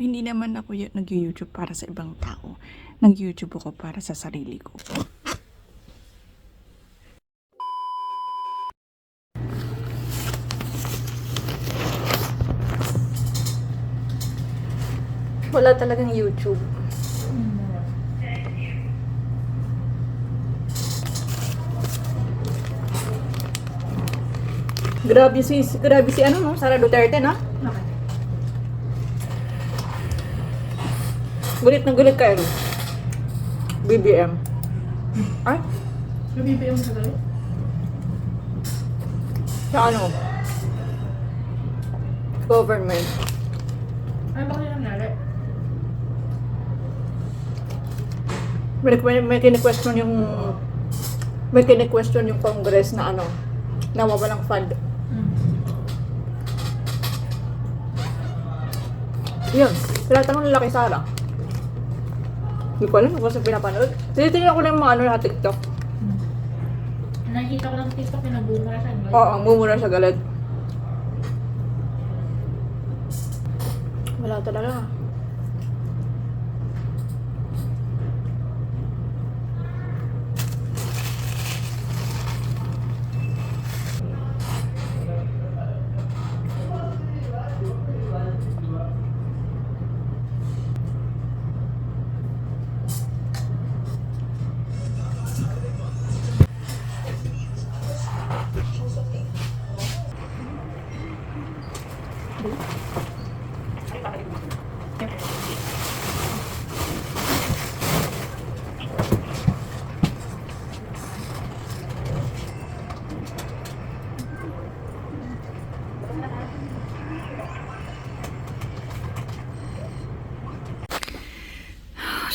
hindi naman ako nag-YouTube para sa ibang tao. Nag-YouTube ako para sa sarili ko. Wala talagang YouTube. Grabe si ano no, Sara Duterte na. Gulit na gulit kayo. BBM. Ay? May BBM sa galit? Sa ano? Government. Ay, bakit yung nangyari? May kini-question yung Congress na ano, na wawalang fund. Yun, tinatanong nila kay Sarah. Hindi ko alam kung saan pinapanood. Tinitingnan ko lang yung mga ano na TikTok. Nakikita ko lang sa TikTok yung nagbumura siya. Oo, ang mumura sa galit. Wala talaga.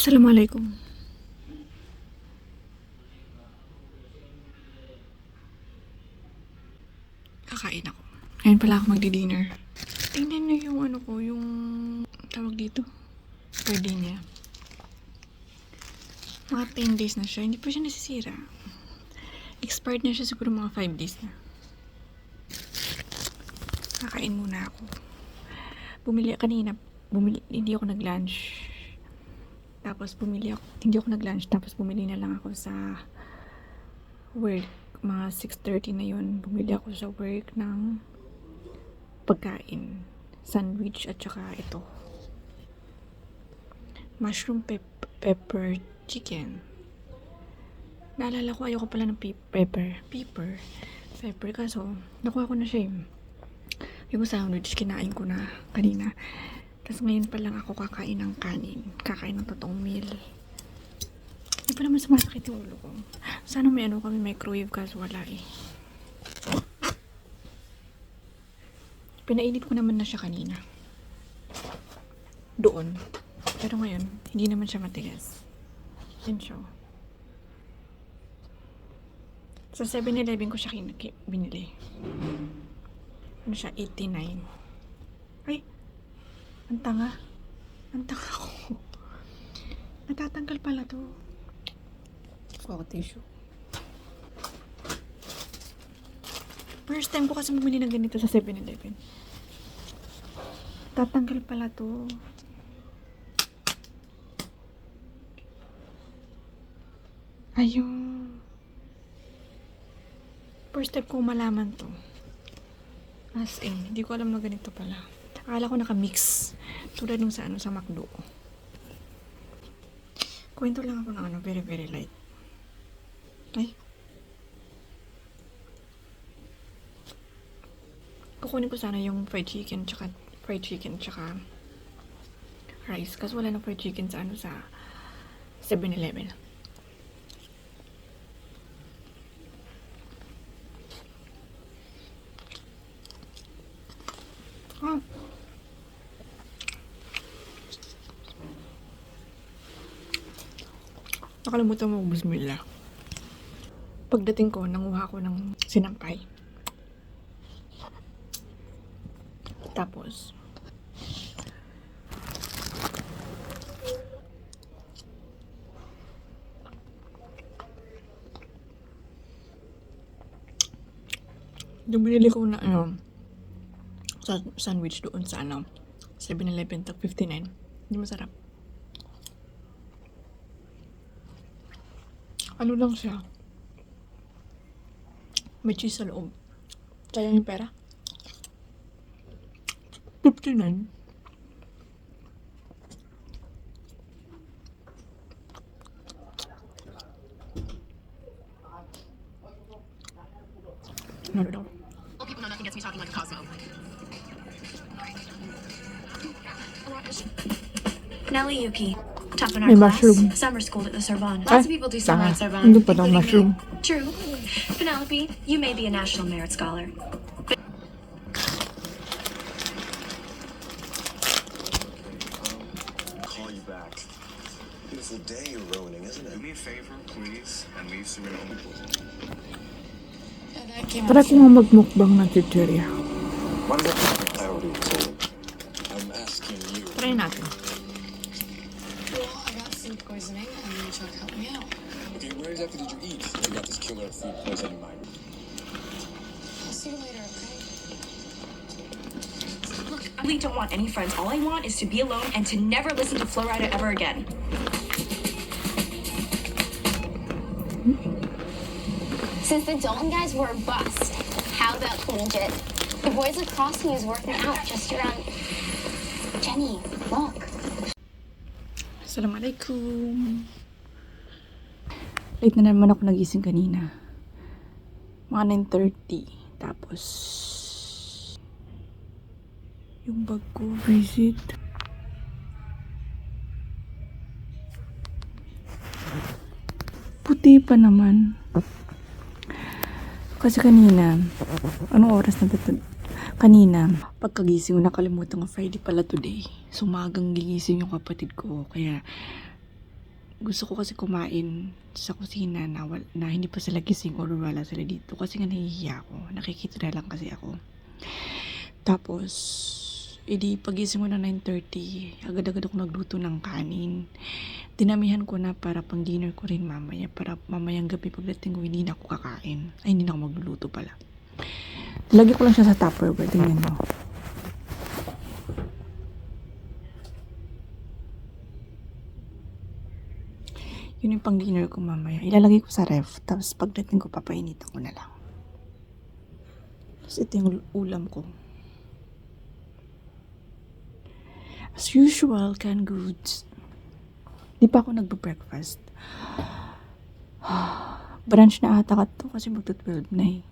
Assalamualaikum. Kakain ako. Ngayon pala ako magdi-dinner. Tingnan niyo yung ano ko, yung tawag dito. Gardenia. Mga 10 days na siya. Hindi pa siya nasisira. Expired na siya siguro mga 5 days na. Kakain muna ako. Hindi ako nag-lunch. Hindi ako nag-lunch, tapos bumili na lang ako sa work. Mga 6:30 na yun, bumili ako sa work ng pagkain. Sandwich at saka ito. Mushroom pepper chicken. Naalala ko, ayoko pala ng pepper. Kaso, nakuha ko na siya eh. Yung sandwich, kinain ko na kanina. Tapos ngayon pa lang ako kakain ng kanin. Kakain ng totoong meal. Hindi pa naman sumasakit yung ulo ko. Sana may kami microwave kaso wala eh. Pinainit ko naman na siya kanina. Doon. Pero ngayon, hindi naman siya matigas. Yan siya. Sa 7-Eleven ko siya binili. Ano siya? 89. Ay! Ang tanga ko. Natatanggal pala to. Kuha ko tissue. First time ko kasi bumili ng ganito sa 7-Eleven. Tatanggal pala to. Ayun. First time ko malaman to. As in, hindi ko alam na ganito pala. Akala ko naka-mix. Tulad nung sa McDo. Kwento lang ako ng very very light. Ay. Kukunin ko sana yung fried chicken tsaka rice. Kasi wala na fried chicken sa sa 7-Eleven. Nakalimutan mo bismillah. Pagdating ko, nanguha ko ng sinampay. Tapos, yung binili ko na sandwich doon sa 7-Eleven, tag 59. Hindi masarap. Ano lang siya? May cheese sa loob. Sayang yung pera. 59. No. Well, people know nothing gets me talking like a Cosmo. Nelly Yuki, top in our May class. mushroom. Summer schooled at the Sorbonne. Lots of people do summer at Sorbonne, Hindi pa daw including me. mushroom. True. Penelope, you may be a National Merit Scholar. Call you back. Beautiful day you're ruining, isn't Do it? me a favor, please, and leave Serena alone. Yeah, that came Tara out. ko nga magmukbang ng chichirya. What is it? I already told. I'm asking you. Try natin. Well, I got food poisoning and your truck helped me out. Okay, where exactly did you eat? You got this killer food poisoning mind. I'll see you later, okay? Look, I really don't want any friends. All I want is to be alone and to never listen to Florida ever again. Since the Dalton guys were a bust, how about collegiate? The boys lacrosse team is working out just around. Jenny, look. Assalamualaikum. Late na naman ako nagising kanina. Mga 9:30. Tapos, yung bag ko, visit. Puti pa naman. Kasi kanina, anong oras na dito? Kanina, pagkagising ko nakalimutan ko Friday pala today. Sumagang gigising yung kapatid ko. Kaya, gusto ko kasi kumain sa kusina na hindi pa sila gising or wala sila dito. Kasi nga nahihiya ako. Nakikita na lang kasi ako. Tapos, edi pagising ko na 9:30, agad-agad ako nagluto ng kanin. Dinamihan ko na para pang dinner ko rin mamaya. Para mamayang gabi pagdating ko, hindi na ako kakain. Ay, hindi na ako magluluto pala. Lagyan ko lang siya sa Tupperware. Tingnan mo. Yun yung pang dinner ko mamaya. Ilalagay ko sa ref. Tapos pagdating ko, papainitan ko na lang. Tapos ito yung ulam ko. As usual, canned goods. Di pa ako nagbe-breakfast. Brunch na ata ka to kasi magto-12 na eh.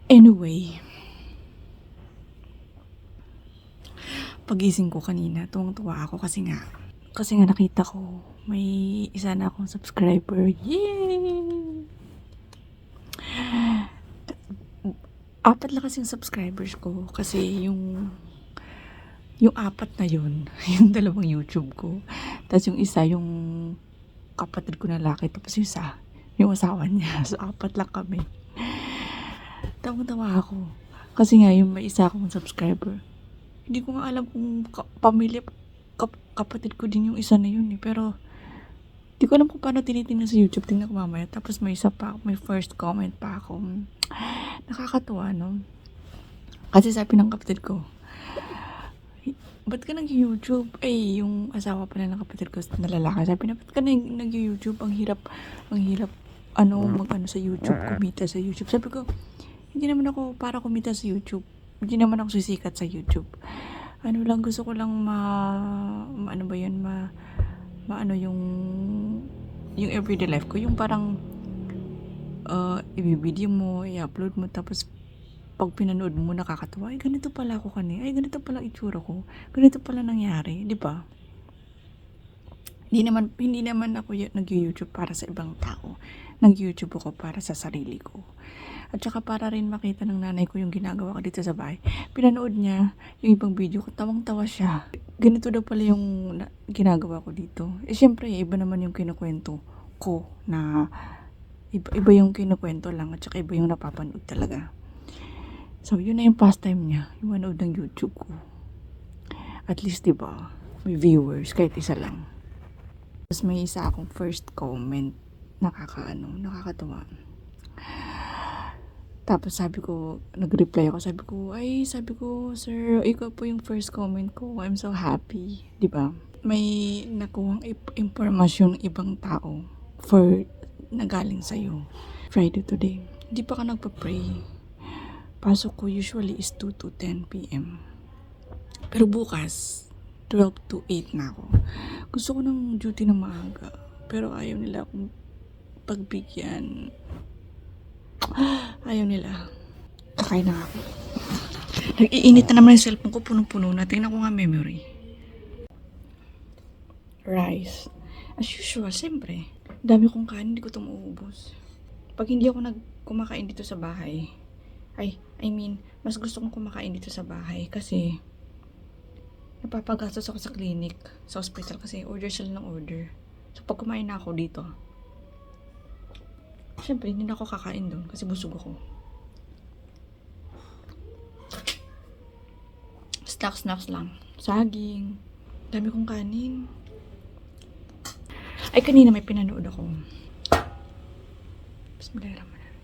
Anyway, pagising ko kanina, tuwang-tuwa ako kasi nga nakita ko may isa na akong subscriber. Yay! 4 lang kasi yung subscribers ko kasi yung 4 na yun, yung 2 YouTube ko. Tapos yung isa, yung kapatid ko na laki. Tapos yung isa, yung asawa niya. So, 4 lang kami. Tawang-tawa ako. Kasi nga, yung may isa akong subscriber. Hindi ko nga alam kung pamilya, kapatid ko din yung isa na yun eh. Pero, hindi ko alam kung paano tinitingnan sa YouTube. Tingnan ko mamaya. Tapos may isa pa, may first comment pa ako. Nakakatuwa, no? Kasi sabi ng kapatid ko, ba't ka nag-YouTube? Eh, yung asawa pala ng kapatid ko na lalaki. Sabi na, ba't ka nag-YouTube? Ang hirap, mag-ano sa YouTube, kumita sa YouTube. Sabi ko, hindi naman ako para kumita sa YouTube. Hindi naman ako sisikat sa YouTube. Ano lang, gusto ko lang yung everyday life ko. Yung parang, i-video mo, i-upload mo, tapos pag pinanood mo, nakakatawa, ay ganito pala ako kanina, ay ganito pala itsura ko, ganito pala nangyari, di ba? Hindi naman ako nag-YouTube para sa ibang tao. Nag-YouTube ako para sa sarili ko. At saka para rin makita ng nanay ko yung ginagawa ko dito sa bahay. Pinanood niya yung ibang video ko, tawang-tawa siya. Ganito daw pala yung ginagawa ko dito. Eh syempre, iba naman yung kinukwento ko na iba yung kinukwento lang at saka iba yung napapanood talaga. So, yun na yung pastime niya, yung manood ng YouTube ko. At least, diba, may viewers, kahit isa lang. Tapos may isa akong first comment, nakakatuwa. Tapos sabi ko, nag-reply ako, sabi ko, sir, ikaw po yung first comment ko. I'm so happy. Diba? May nakuhang impormasyon ng ibang tao nagaling sa'yo. Friday today. Hindi pa ka nagpa-pray. Pasok ko usually is 2 to 10 p.m. Pero bukas, 12 to 8 na ako. Gusto ko ng duty na maaga. Pero ayaw nila akong pagbigyan. Ayaw nila. Kakain na ako. Nag-iinit na naman yung cellphone ko. Punong-puno na. Tingnan ko nga memory. Rice. As usual, siyempre. Dami kong kanin. Hindi ko ito mauubos. Pag hindi ako kumakain dito sa bahay. Mas gusto kong kumakain dito sa bahay. Kasi napapagastos ako sa clinic. Sa hospital. Kasi order sila ng order. So pag kumain na ako dito, siyempre, hindi na ako kakain doon kasi busog ako. Snacks lang. Saging. Dami kong kanin. Ay, kanina may pinanood ako. Bismillahirrahmanirrahim.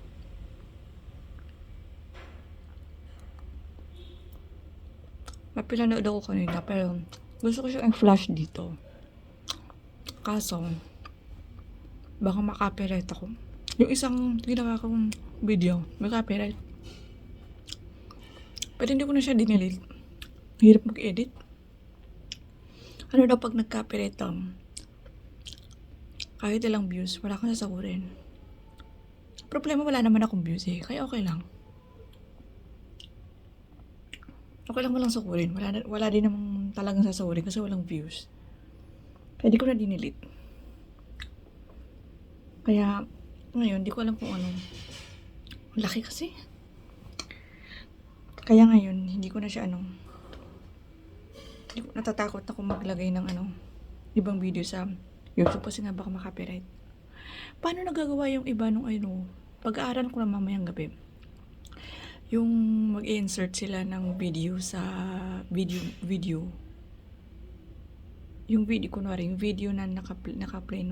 May pinanood ako kanina pero gusto ko siyang flash dito. Kaso, baka makapirate ako. Yung isang ginawa kong video, may copyright. Pero hindi ko na siya dinelete. Hirap mag-edit. Ano daw pag nag-copyright kahit ilang views, wala kang sasagurin. Problema, wala naman akong views eh. Kaya okay lang. Okay lang walang sagurin. Wala din namang talagang sasagurin kasi walang views. Kaya di ko na dinelete. Kaya ngayon, di ko alam kung ano. Laki kasi. Kaya ngayon, hindi ko na siya natatakot ako maglagay ng ibang video sa YouTube kasi nga baka makapiright. Paano nagagawa yung iba nung pag-aaral ko na mamayang gabi? Yung mag-insert sila ng video sa video. Yung video, kunwari, yung video na naka-play,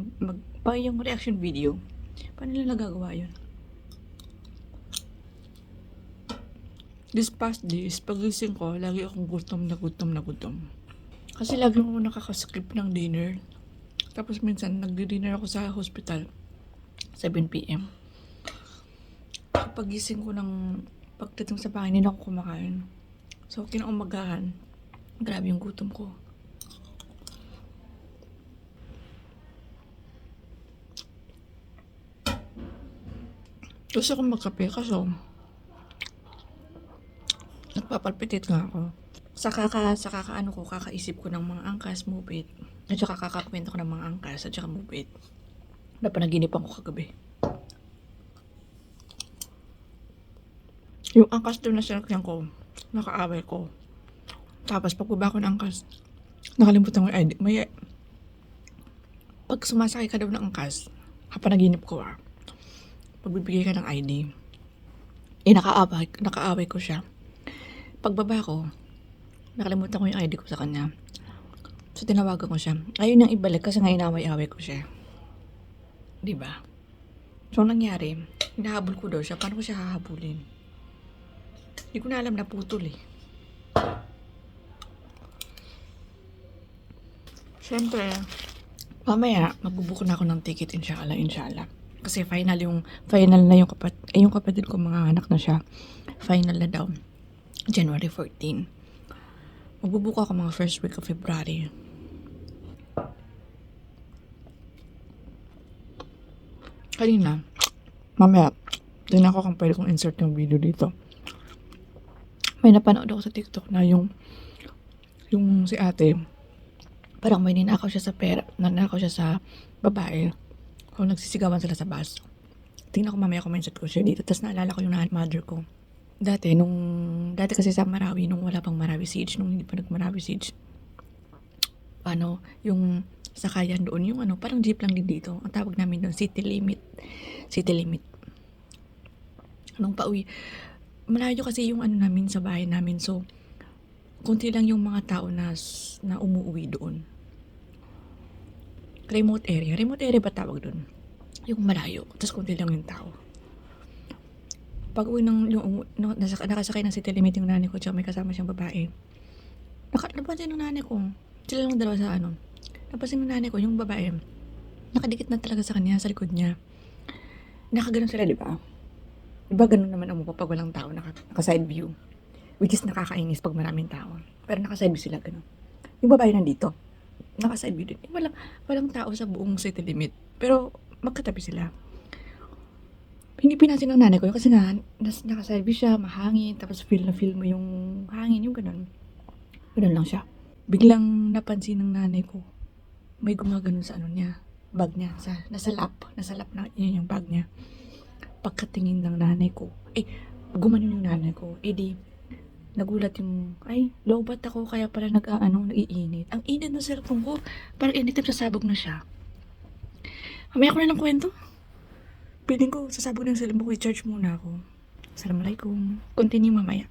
yung reaction video. Paano nila nagagawa yun? This past days, pagising ko, lagi akong gutom. Kasi lagi ako nakaka-script ng dinner. Tapos minsan, nagdi-dinner ako sa hospital. 7 p.m. Pagising ko pagdating sa bahay, hindi na ako kumakain. So, kinaumagahan, grabe yung gutom ko. Gusto kong magkape kaso nagpapalpitate nga ako. Kakaisip ko ng mga angkas, move it. At saka kakakwento ko ng mga angkas at saka move it. Napanaginipan ko kagabi. Yung angkas doon na sinakyan ko, nakaaway ko. Tapos pagbaba ko ng angkas, nakalimutan ko yung ID. Pag sumasakay ka daw ng angkas, napanaginip ko pagbibigay ka ng ID, nakaaway ko siya. Pagbaba ko, nakalimutan ko yung ID ko sa kanya. So, tinawagan ko siya. Ayun nang ibalik kasi nga inaway-away ko siya. Diba? So, nangyari, hinahabol ko daw siya. Paano ko siya hahabulin? Hindi ko na alam na putol eh. Siyempre, mamaya, magbubuko na ako ng ticket, inshallah. Kasi final na yung kapatid ko, mga anak na siya. Final na daw. January 14. Magbubuko ako mga first week of February. Kanina, mamaya, tingnan ko kung pwede kong insert yung video dito. May napanood ako sa TikTok na yung si ate, parang may nanakaw siya sa babae. Kung nagsisigawan sila sa bus. Tingnan ko mamaya kung may insert ko siya dito. Tapos naalala ko yung mother ko. Dati kasi sa Marawi, nung wala pang Marawi Siege, nung hindi pa nag-Marawi Siege, yung sakayan doon, yung parang jeep lang din dito. Ang tawag namin doon, city limit. Anong pauwi? Malayo kasi yung namin sa bahay namin. So, konti lang yung mga tao na umuwi doon. Remote area ba tawag doon? Yung malayo. Tapos konti lang yung tao. Pag uwi ng, nakasakay ng city limit yung nanay ko, tsaka may kasama siyang babae. Napansin ng nanay ko, sila lang dalawa sa ano, napansin ng nanay ko, yung babae, nakadikit na talaga sa kanya, sa likod niya. Nakaganon sila, di ba? Diba ganun naman ang mukha pag walang tao, naka-side view. Which is nakakainis pag maraming tao. Pero naka-side view sila, ganun. Yung babae nandito, naka-side view din. Walang tao sa buong city limit. Pero magkatabi sila. Hindi pinansin ng nanay ko yun kasi nga, naka-side view siya, mahangin, tapos feel mo yung hangin, yung ganun. Ganun lang siya. Biglang napansin ng nanay ko, may gumaganon sa ano niya, bag niya, nasa lap na yun yung bag niya. Pagkatingin ng nanay ko, gumanon yung nanay ko, di, nagulat yung, lowbat ako, kaya pala nag-iinit. Ang init ng cellphone ko, parang anytime sasabog na siya. Mamaya ko na lang kwento. Piling ko, sasabog na yung cellphone ko, i-charge muna ako. Assalamualaikum. Continue mamaya.